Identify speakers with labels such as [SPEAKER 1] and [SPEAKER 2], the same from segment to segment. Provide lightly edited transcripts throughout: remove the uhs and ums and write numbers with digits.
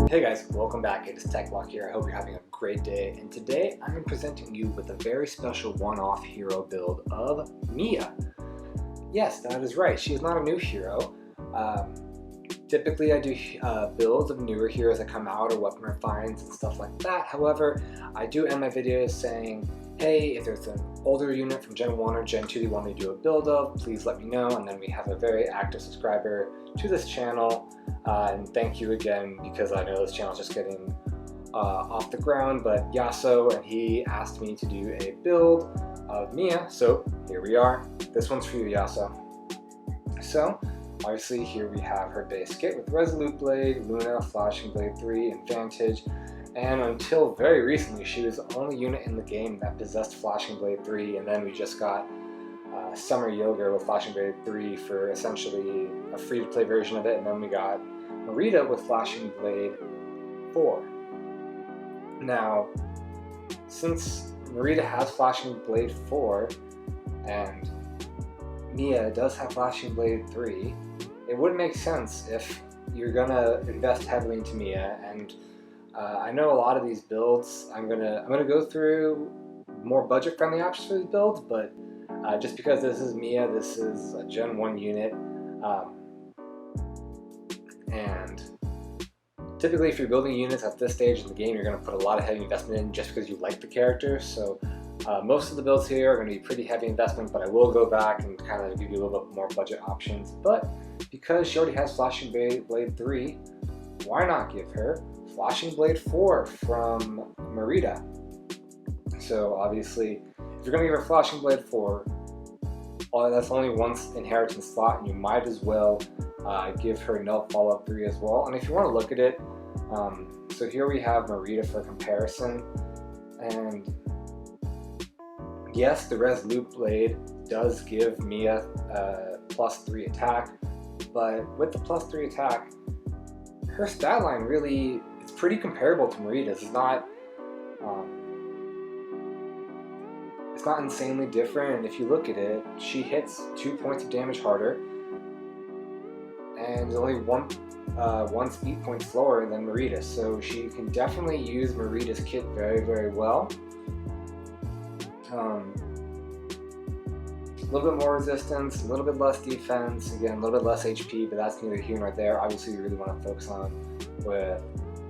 [SPEAKER 1] Hey guys, welcome back. It is TechLock here. I hope you're having a great day. And today I'm presenting you with a very special one-off hero build of Mia. Yes, that is right. She is not a new hero. Typically I do builds of newer heroes that come out or weapon refines and stuff like that. However, I do end my videos saying, hey, if there's an older unit from Gen 1 or Gen 2 that you want me to do a build of, please let me know. And then we have a very active subscriber to this channel. And thank you again, because I know this channel is just getting off the ground, but Yaso, and he asked me to do a build of Mia, so here we are. This one's for you, Yaso. So, obviously here we have her base kit with Resolute Blade, Luna, Flashing Blade 3, and Vantage, and until very recently she was the only unit in the game that possessed Flashing Blade 3, and then we just got Summer Yoga with Flashing Blade 3 for essentially a free-to-play version of it, and then we got Marita with Flashing Blade 4. Now, since Marita has Flashing Blade 4 and Mia does have Flashing Blade 3, it would make sense if you're gonna invest heavily into Mia. And I know a lot of these builds, I'm gonna go through more budget-friendly options for these builds, but just because this is Mia, this is a Gen 1 unit, and typically if you're building units at this stage in the game, you're going to put a lot of heavy investment in just because you like the character. So most of the builds here are going to be pretty heavy investment, but I will go back and kind of give you a little bit more budget options. But because she already has Flashing Blade 3, why not give her Flashing Blade 4 from Marita? So obviously, if you're going to give her Flashing Blade 4, that's only one inheritance slot, and you might as well give her Null Follow-Up 3 as well. And if you want to look at it, so here we have Marita for comparison, and yes, the Resolute Blade does give Mia +3 attack, but with the +3 attack, her stat line really is pretty comparable to Marita's. It's not insanely different, and if you look at it, she hits 2 points of damage harder, and is only one speed point slower than Marita, so she can definitely use Marita's kit very, very well. A little bit more resistance, a little bit less defense, again, a little bit less HP, but that's neither here nor there. Obviously, we really want to focus on with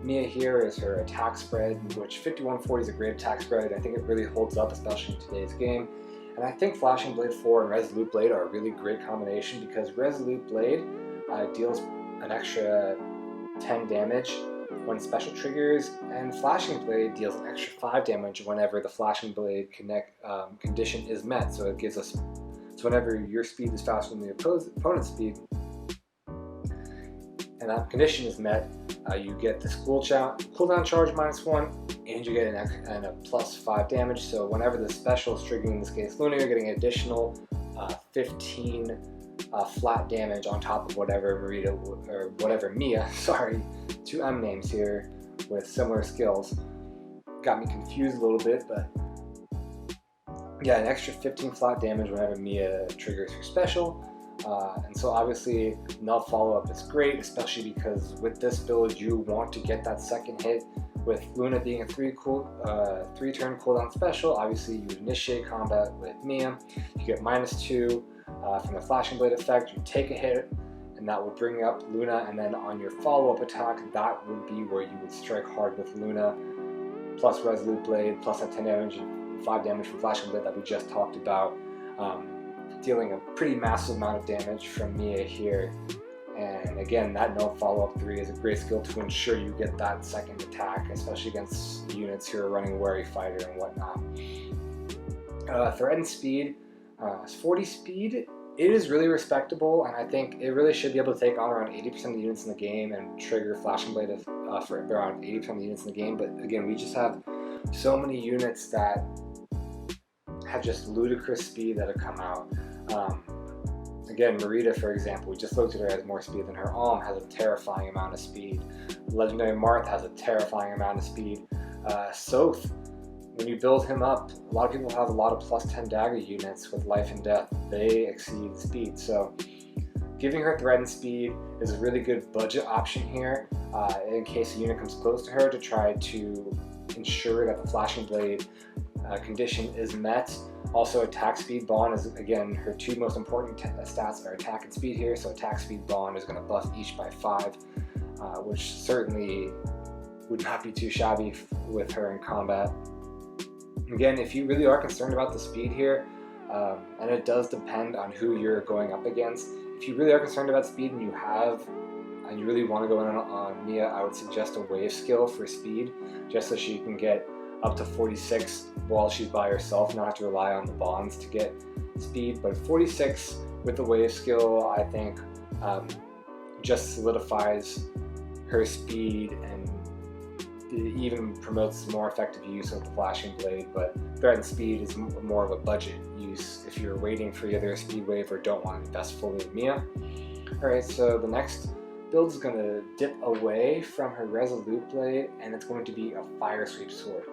[SPEAKER 1] Mia here is her attack spread, which 5140 is a great attack spread. I think it really holds up, especially in today's game. And I think Flashing Blade 4 and Resolute Blade are a really great combination, because Resolute Blade deals an extra 10 damage when special triggers, and Flashing Blade deals an extra 5 damage whenever the Flashing Blade condition is met. So it gives us, so whenever your speed is faster than the opponent's speed, and that condition is met, you get this cooldown charge -1, and you get a +5 damage. So whenever the special is triggering, in this case Luna, you're getting an additional 15 flat damage on top of whatever Mia, sorry, 2 M names here with similar skills. Got me confused a little bit, but yeah, an extra 15 flat damage whenever Mia triggers her special. And so obviously Null Follow-Up is great, especially because with this build you want to get that second hit. With Luna being a 3-turn cooldown special, obviously you would initiate combat with Mia, you get -2 from the Flashing Blade effect, you take a hit, and that would bring up Luna, and then on your follow-up attack, that would be where you would strike hard with Luna, plus Resolute Blade, plus that 10 damage and 5 damage from Flashing Blade that we just talked about, dealing a pretty massive amount of damage from Mia here. And again, that Null Follow-Up 3 is a great skill to ensure you get that second attack, especially against units who are running Wary Fighter and whatnot. Threat and speed, 40 speed, it is really respectable, and I think it really should be able to take on around 80% of the units in the game and trigger Flashing Blade for around 80% of the units in the game. But again, we just have so many units that have just ludicrous speed that have come out. Again, Marita, for example, we just looked at her as more speed than her Alm, has a terrifying amount of speed. Legendary Marth has a terrifying amount of speed. Soth, when you build him up, a lot of people have a lot of +10 dagger units with life and death. They exceed speed. So Giving her threat and speed is a really good budget option here in case a unit comes close to her, to try to ensure that the flashing blade condition is met. Also, attack speed bond is, again, her two most important stats are attack and speed here. So attack speed bond is going to buff each by 5, which certainly would not be too shabby with her in combat. Again, if you really are concerned about the speed here, and it does depend on who you're going up against, if you really are concerned about speed and you really want to go in on Mia, I would suggest a wave skill for speed, just so she can get up to 46 while she's by herself, not have to rely on the bonds to get speed. But 46 with the wave skill, I think, just solidifies her speed, and it even promotes more effective use of the flashing blade. But threat and speed is more of a budget use if you're waiting for either a speed wave or don't want to invest fully in Mia. Alright, so the next build is going to dip away from her Resolute blade, and it's going to be a Fire Sweep sword.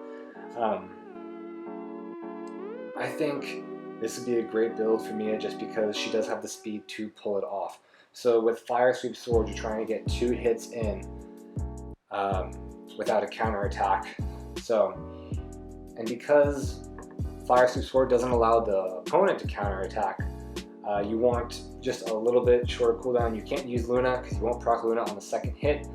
[SPEAKER 1] I think this would be a great build for Mia just because she does have the speed to pull it off. So with Fire Sweep sword, you're trying to get 2 hits in without a counter attack. So, and because Fire Sweep sword doesn't allow the opponent to counter attack, you want just a little bit shorter cooldown. You can't use Luna because you won't proc Luna on the second hit.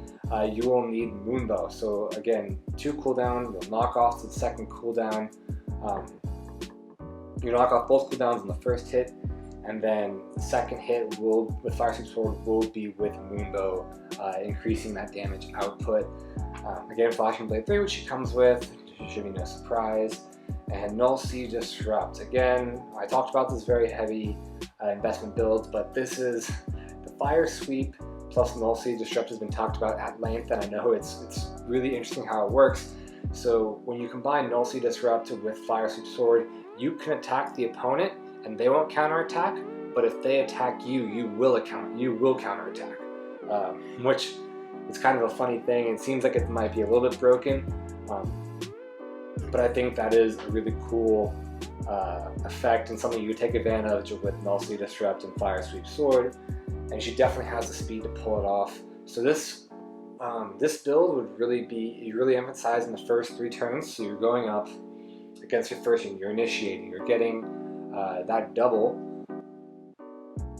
[SPEAKER 1] You will need Moonbow. So again, 2 cooldown, you'll knock off the second cooldown. You knock off both cooldowns on the first hit, and then the second hit with Fire Sweep sword will be with Moonbow, increasing that damage output. Again, Flashing Blade 3, which she comes with, should be no surprise. And Null Sea Disrupt. Again, I talked about this very heavy investment build, but this is the Fire Sweep plus Null Sea Disrupt has been talked about at length, and I know it's really interesting how it works. So when you combine Null Sea Disrupt with Fire Sweep sword, you can attack the opponent and they won't counterattack, but if they attack you, you will counterattack. Which is kind of a funny thing. It seems like it might be a little bit broken, but I think that is a really cool effect and something you would take advantage of with Null Sea Disrupt and Fire Sweep sword, and she definitely has the speed to pull it off. So this build would really be emphasizing the first 3 turns. So you're going up against your first unit, you're initiating, you're getting that double,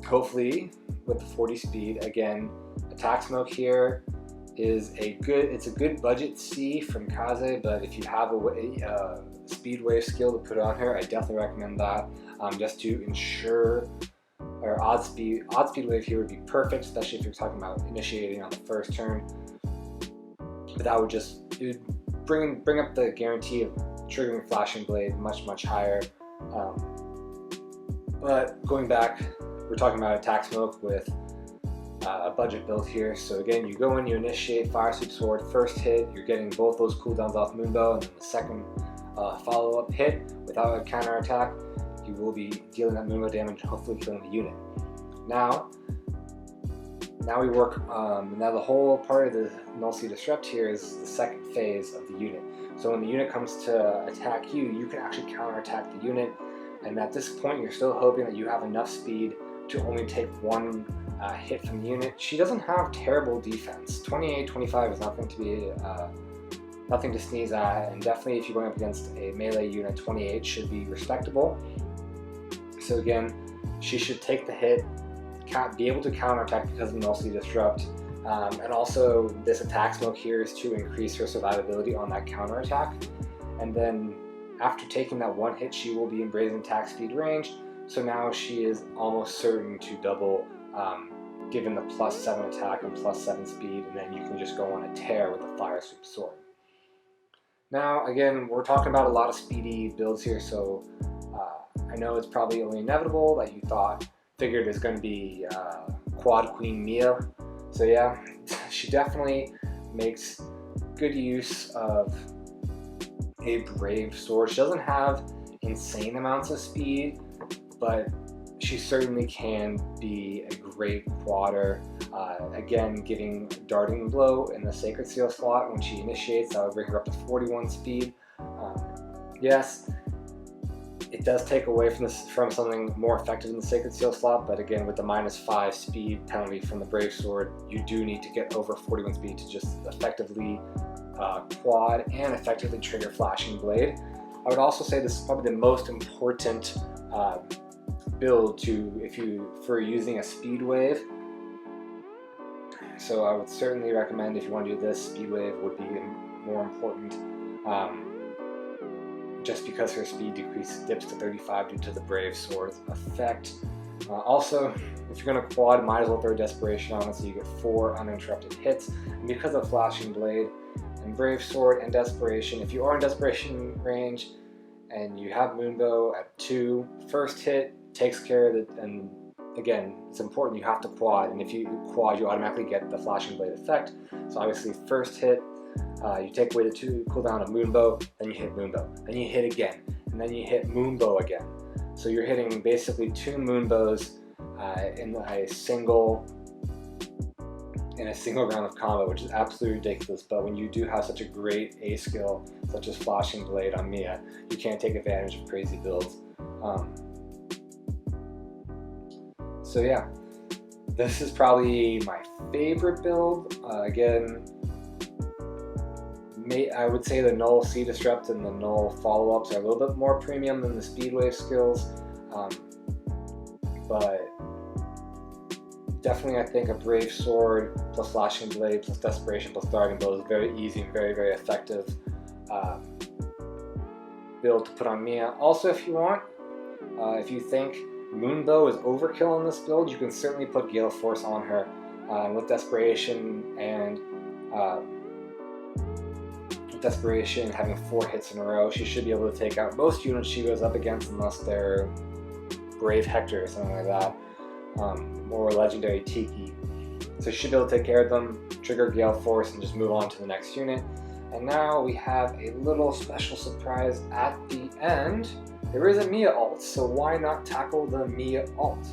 [SPEAKER 1] hopefully with the 40 speed. Again, attack smoke here is a good budget C from Kaze, but if you have a speed wave skill to put on her, I definitely recommend that, just to ensure, or odd speed wave here would be perfect, especially if you're talking about initiating on the first turn. But that would just bring up the guarantee of triggering Flashing Blade much higher. But going back, we're talking about attack smoke with a budget build here. So again, you go in, you initiate Fire Sweep sword, first hit, you're getting both those cooldowns off Moonbow, and then the second follow-up hit without a counter attack, you will be dealing that Moonbow damage and hopefully killing the unit. Now we work, now the whole part of the Null Sea Disrupt here is the second phase of the unit. So when the unit comes to attack you, you can actually counterattack the unit, and at this point you're still hoping that you have enough speed to only take 1 hit from the unit. She doesn't have terrible defense. 28-25 is nothing to sneeze at, and definitely if you're going up against a melee unit, 28 should be respectable. So again, she should take the hit, be able to counterattack because of Null Sea Disrupt, and also this attack smoke here is to increase her survivability on that counterattack. And then after taking that 1 hit, she will be in brazen attack speed range, so now she is almost certain to double, given the +7 attack and +7 speed, and then you can just go on a tear with the Fire Sweep sword. Now again, we're talking about a lot of speedy builds here, so I know it's probably only inevitable that you figured it's going to be Quad Queen Mia. So yeah, she definitely makes good use of a Brave sword. She doesn't have insane amounts of speed, but she certainly can be a great quadder. Again, giving Darting Blow in the Sacred Seal slot when she initiates, that would bring her up to 41 speed. Yes, It does take away from something more effective in the Sacred Seal slot, but again, with the -5 speed penalty from the Brave Sword, you do need to get over 41 speed to just effectively quad and effectively trigger Flashing Blade. I would also say this is probably the most important build for using a Speed Wave. So I would certainly recommend, if you want to do this, Speed Wave would be more important. Just because her speed dips to 35 due to the Brave Sword's effect. Also, if you're going to quad, might as well throw Desperation on it so you get 4 uninterrupted hits. And because of Flashing Blade and Brave Sword and Desperation, if you are in Desperation range and you have Moonbow at 2, first hit takes care of it, and again, it's important, you have to quad, and if you quad, you automatically get the Flashing Blade effect. So obviously, first hit, you take away the 2 cooldown of Moonbow, then you hit Moonbow, then you hit again, and then you hit Moonbow again. So you're hitting basically 2 Moonbows in a single round of combo, which is absolutely ridiculous. But when you do have such a great A skill, such as Flashing Blade on Mia, you can't take advantage of crazy builds. So yeah, this is probably my favorite build. Again, I would say the Null Sea Disrupt and the Null follow-ups are a little bit more premium than the Speed Wave skills, but definitely I think a Brave Sword plus Flashing Blade plus Desperation plus Darting Bow is a very easy and very, very effective build to put on Mia. Also, if you want, if you think Moonbow is overkill on this build, you can certainly put Gale Force on her. With Desperation and having 4 hits in a row, she should be able to take out most units she goes up against, unless they're Brave Hector or something like that, or Legendary Tiki. So she should be able to take care of them, trigger Gale Force, and just move on to the next unit. And now we have a little special surprise at the end. There is a Mia ult, so why not tackle the Mia ult?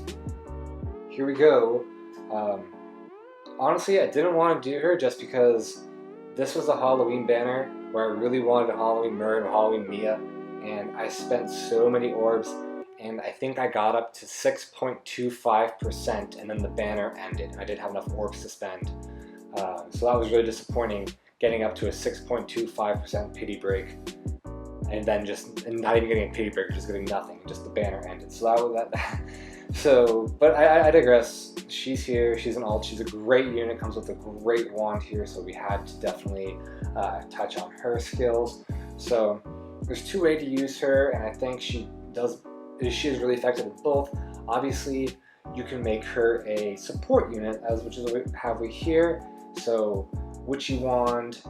[SPEAKER 1] Here we go. Honestly, I didn't want to do her just because this was a Halloween banner where I really wanted a Halloween Mur and a Halloween Mia, and I spent so many orbs, and I think I got up to 6.25%, and then the banner ended, and I didn't have enough orbs to spend. So that was really disappointing, getting up to a 6.25% pity break, and then and not even getting a pity break, just getting nothing, just the banner ended. So that was that. So, but I digress. She's here, she's an ult, she's a great unit, comes with a great wand here, so we had to definitely touch on her skills. So there's 2 ways to use her, and I think she is really effective with both. Obviously, you can make her a support unit, which is what we have here. So Witchy Wand,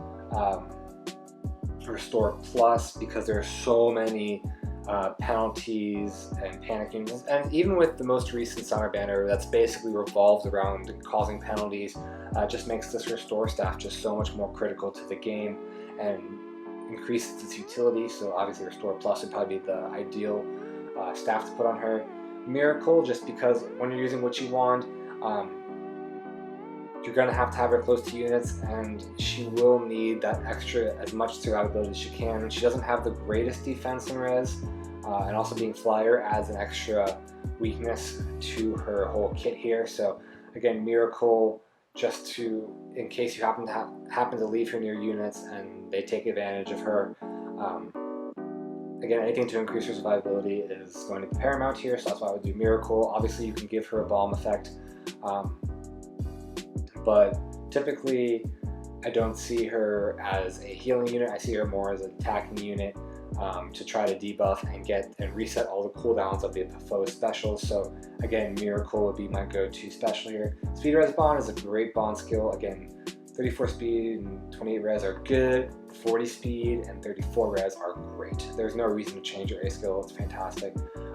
[SPEAKER 1] Restore Plus, because there are so many penalties and panic units, and even with the most recent summer banner that's basically revolved around causing penalties, just makes this Restore staff just so much more critical to the game and increases its utility. So obviously Restore Plus would probably be the ideal staff to put on her. Miracle, just because when you're using Witchy Wand, you're going to have her close to units, and she will need that extra, as much survivability as she can. She doesn't have the greatest defense and res, and also being flyer adds an extra weakness to her whole kit here. So again, Miracle, just in case you happen to leave her near units and they take advantage of her. Again, anything to increase her survivability is going to be paramount here, so that's why I would do Miracle. Obviously, you can give her a Balm effect, but typically I don't see her as a healing unit. I see her more as an attacking unit to try to debuff and reset all the cooldowns of the foe specials. So again, Miracle would be my go-to special here. Speed Res Bond is a great bond skill. Again, 34 speed and 28 res are good, 40 speed and 34 res are great. There's no reason to change her A skill, it's fantastic.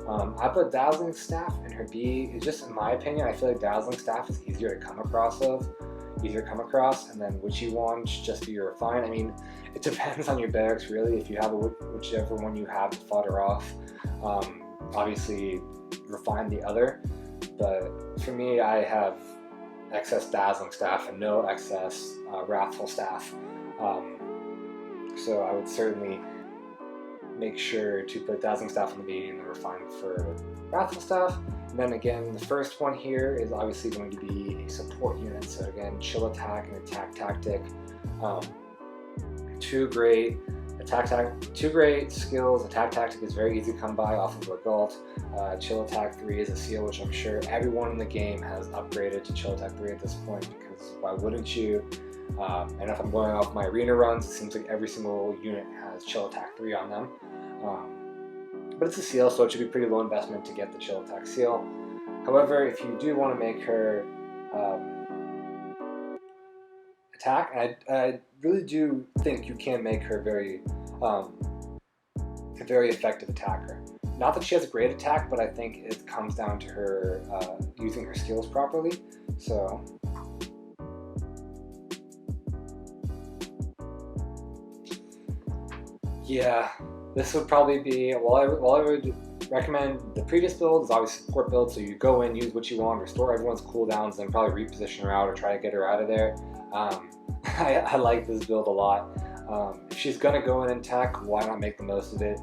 [SPEAKER 1] I put Dazzling Staff in her B. It's just, in my opinion, I feel like Dazzling Staff is easier to come across, and then Witchy Wand should just be your Refine. I mean, it depends on your barracks really. If you have whichever one you have to fodder off, obviously Refine the other. But for me, I have excess Dazzling Staff and no excess Wrathful Staff. So I would certainly make sure to put Dazzling Staff on the B and the Refined for Wrathful Staff. And then again, the first one here is obviously going to be a support unit. So again, Chill Attack and Attack Tactic. Two great skills. Attack Tactic is very easy to come by off of Legault. Chill Attack 3 is a seal, which I'm sure everyone in the game has upgraded to Chill Attack 3 at this point, because why wouldn't you? And if I'm going off my arena runs, it seems like every single unit has Chill Attack 3 on them. But it's a seal, so it should be pretty low investment to get the Chill Attack seal. However, if you do want to make her attack, I really do think you can make her a very effective attacker. Not that she has a great attack, but I think it comes down to her using her skills properly. So yeah, this would probably be, while I would recommend the previous build is obviously support build, so you go in, use what you want, restore everyone's cooldowns, then probably reposition her out or try to get her out of there. I like this build a lot. If she's gonna go in and attack, why not make the most of it?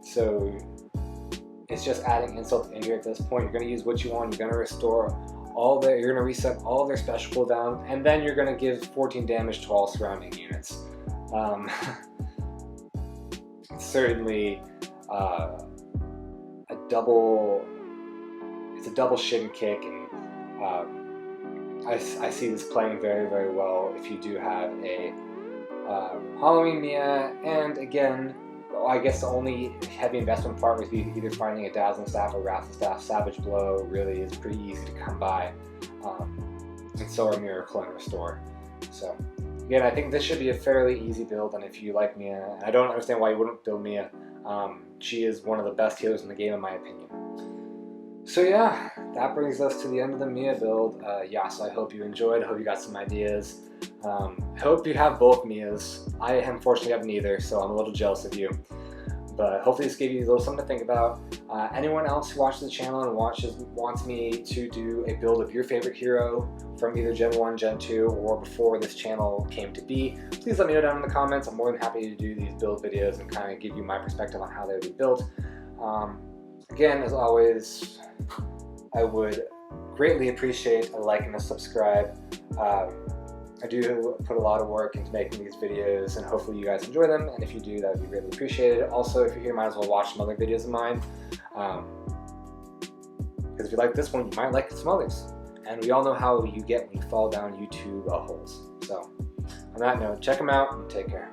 [SPEAKER 1] So it's just adding insult to injury at this point. You're gonna use what you want, you're gonna restore you're gonna reset all their special cooldowns, and then you're gonna give 14 damage to all surrounding units. It's certainly it's a double shin kick, and I see this playing very, very well if you do have a Halloween Mia. And again, I guess the only heavy investment part would be either finding a Dazzling Staff or Wrathful Staff. Savage Blow really is pretty easy to come by, and so are Miracle and Restore. So again, I think this should be a fairly easy build, and if you like Mia, and I don't understand why you wouldn't build Mia. She is one of the best healers in the game in my opinion. So yeah, that brings us to the end of the Mia build. Yeah, so I hope you enjoyed, I hope you got some ideas. I hope you have both Mias. I unfortunately have neither, so I'm a little jealous of you. But hopefully this gave you a little something to think about. Anyone else who watches the channel and wants me to do a build of your favorite hero from either Gen 1, Gen 2, or before this channel came to be, please let me know down in the comments. I'm more than happy to do these build videos and kind of give you my perspective on how they would be built. Again, as always, I would greatly appreciate a like and a subscribe. I do put a lot of work into making these videos, and hopefully you guys enjoy them, and if you do, that would be greatly appreciated. Also, if you're here, might as well watch some other videos of mine, because if you like this one, you might like some others, and we all know how you get when you fall down YouTube holes. So on that note, check them out and take care.